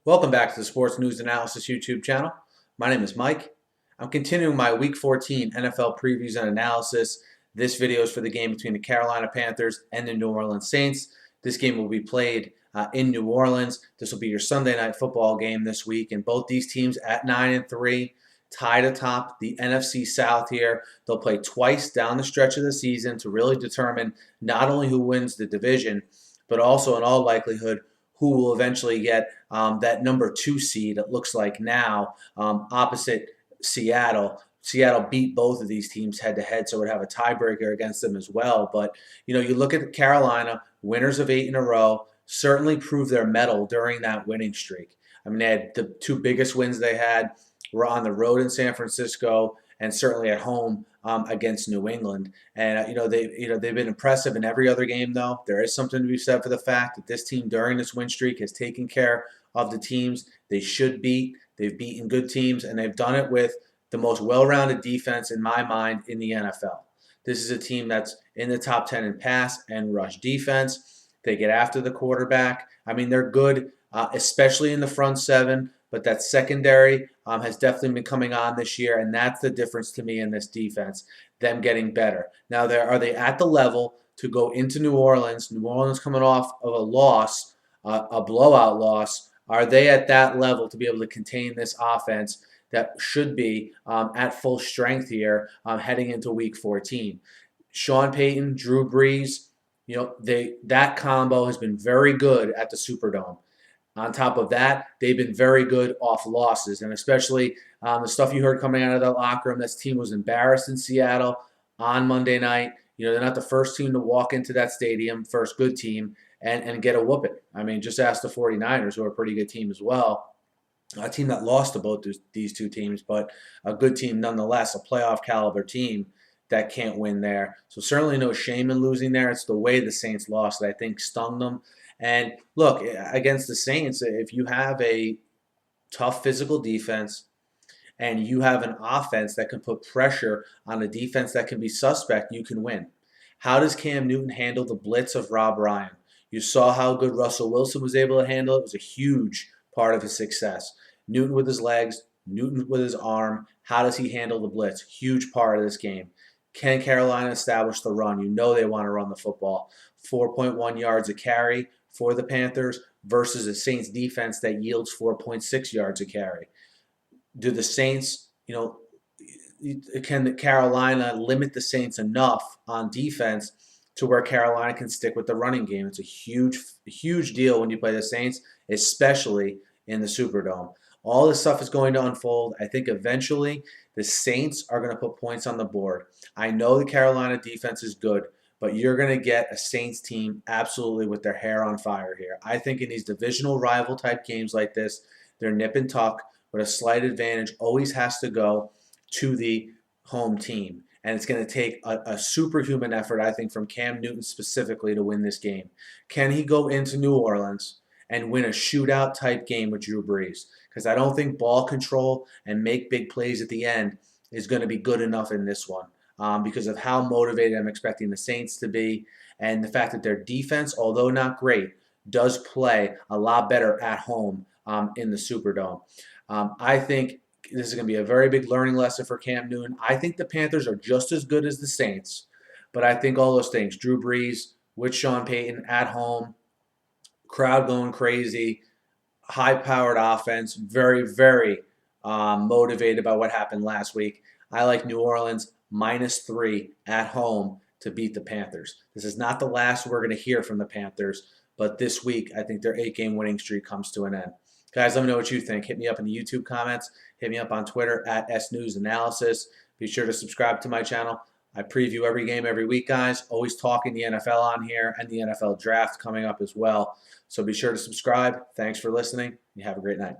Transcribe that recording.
Welcome back to the Sports News Analysis YouTube channel. My name is Mike. I'm continuing my Week 14 NFL previews and analysis. This video is for the game between the Carolina Panthers and the New Orleans Saints. This game will be played in New Orleans. This will be your Sunday night football game this week, and both these teams at 9-3, tied atop the NFC South here. They'll play twice down the stretch of the season to really determine not only who wins the division, but also in all likelihood who will eventually get that number 2 seed, it looks like now, opposite Seattle. Seattle beat both of these teams head-to-head, so it would have a tiebreaker against them as well. But, you look at Carolina, winners of 8 in a row, certainly proved their mettle during that winning streak. I mean, they had the 2 biggest wins they had were on the road in San Francisco and certainly at home against New England. And they've been impressive in every other game, though. There is something to be said for the fact that this team during this win streak has taken care of the teams they should beat. They've beaten good teams, and they've done it with the most well-rounded defense, in my mind, in the NFL. This is a team that's in the top 10 in pass and rush defense. They get after the quarterback. I mean, they're good, especially in the front 7. But that secondary has definitely been coming on this year, and that's the difference to me in this defense, them getting better. Now, are they at the level to go into New Orleans? New Orleans coming off of a loss, a blowout loss. Are they at that level to be able to contain this offense that should be at full strength here heading into Week 14? Sean Payton, Drew Brees, that combo has been very good at the Superdome. On top of that, they've been very good off losses, and especially the stuff you heard coming out of that locker room. This team was embarrassed in Seattle on Monday night. They're not the first team to walk into that stadium, first good team, and get a whooping. I mean, just ask the 49ers, who are a pretty good team as well. A team that lost to both these 2 teams, but a good team nonetheless, a playoff caliber team that can't win there. So certainly no shame in losing there. It's the way the Saints lost that I think stung them. And look, against the Saints, if you have a tough physical defense and you have an offense that can put pressure on a defense that can be suspect, you can win. How does Cam Newton handle the blitz of Rob Ryan? You saw how good Russell Wilson was able to handle it. It was a huge part of his success. Newton with his legs, Newton with his arm. How does he handle the blitz? Huge part of this game. Can Carolina establish the run? They want to run the football. 4.1 yards a carry for the Panthers versus a Saints defense that yields 4.6 yards a carry. Do the Saints, can Carolina limit the Saints enough on defense to where Carolina can stick with the running game? It's a huge deal when you play the Saints, especially in the Superdome. All this stuff is going to unfold. I think eventually the Saints are going to put points on the board. I know the Carolina defense is good, but you're going to get a Saints team absolutely with their hair on fire here. I think in these divisional rival type games like this, they're nip and tuck, but a slight advantage always has to go to the home team. And it's going to take a superhuman effort, I think, from Cam Newton specifically to win this game. Can he go into New Orleans and win a shootout type game with Drew Brees? Because I don't think ball control and make big plays at the end is going to be good enough in this one. Because of how motivated I'm expecting the Saints to be, and the fact that their defense, although not great, does play a lot better at home in the Superdome. I think this is going to be a very big learning lesson for Cam Newton. I think the Panthers are just as good as the Saints, but I think all those things, Drew Brees with Sean Payton at home, crowd going crazy, high-powered offense, very, very motivated by what happened last week. I like New Orleans -3 at home to beat the Panthers. This is not the last we're going to hear from the Panthers, but this week I think their 8-game winning streak comes to an end. Guys, let me know what you think. Hit me up in the YouTube comments. Hit me up on Twitter at SNewsAnalysis. Be sure to subscribe to my channel. I preview every game every week, guys. Always talking the NFL on here and the NFL draft coming up as well. So be sure to subscribe. Thanks for listening. You have a great night.